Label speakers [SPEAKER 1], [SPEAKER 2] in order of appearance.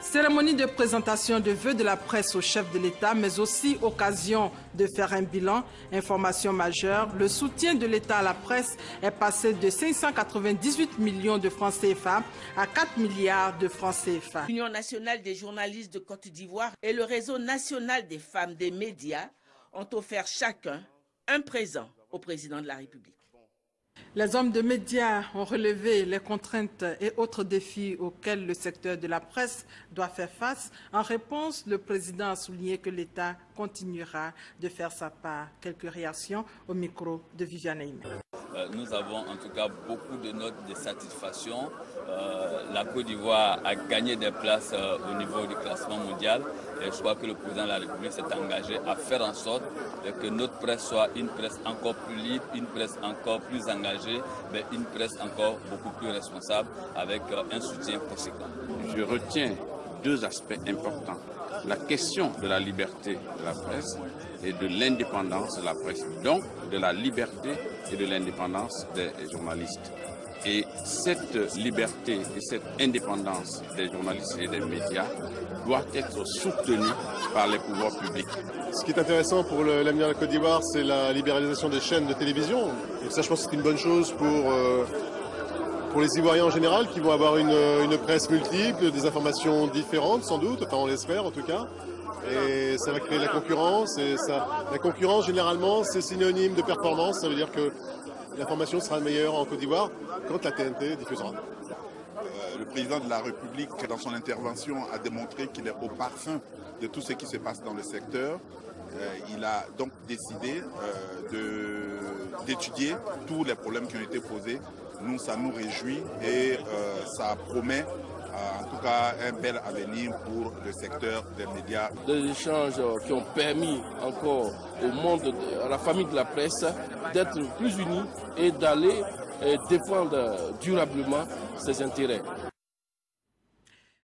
[SPEAKER 1] Cérémonie de présentation de vœux de la presse au chef de l'État, mais aussi occasion de faire un bilan. Information majeure, le soutien de l'État à la presse est passé de 598 millions de francs CFA à 4 milliards de francs CFA.
[SPEAKER 2] L'Union nationale des journalistes de Côte d'Ivoire et le réseau national des femmes des médias ont offert chacun un présent au président de la République.
[SPEAKER 1] Les hommes de médias ont relevé les contraintes et autres défis auxquels le secteur de la presse doit faire face. En réponse, le président a souligné que l'État continuera de faire sa part. Quelques réactions au micro de Viviane Aimé.
[SPEAKER 3] Nous avons en tout cas beaucoup de notes de satisfaction. La Côte d'Ivoire a gagné des places au niveau du classement mondial et je crois que le président de la République s'est engagé à faire en sorte que notre presse soit une presse encore plus libre, une presse encore plus engagée, mais une presse encore beaucoup plus responsable avec un soutien conséquent.
[SPEAKER 4] Je retiens deux aspects importants. La question de la liberté de la presse et de l'indépendance de la presse, donc de la liberté et de l'indépendance des journalistes. Et cette liberté et cette indépendance des journalistes et des médias doit être soutenue par les pouvoirs publics.
[SPEAKER 5] Ce qui est intéressant pour l'avenir de la Côte d'Ivoire, c'est la libéralisation des chaînes de télévision. Et ça, je pense que c'est une bonne chose pour les Ivoiriens en général, qui vont avoir une presse multiple, des informations différentes sans doute, enfin on l'espère en tout cas. Et ça va créer la concurrence. Et la concurrence, généralement, c'est synonyme de performance. Ça veut dire que l'information sera meilleure en Côte d'Ivoire quand la TNT diffusera.
[SPEAKER 6] Le président de la République, dans son intervention, a démontré qu'il est au parfum de tout ce qui se passe dans le secteur. Il a donc décidé d'étudier tous les problèmes qui ont été posés. Nous, ça nous réjouit et ça promet en tout cas un bel avenir pour le secteur des médias.
[SPEAKER 7] Des échanges qui ont permis encore au monde, à la famille de la presse, d'être plus unis et d'aller défendre durablement ses intérêts.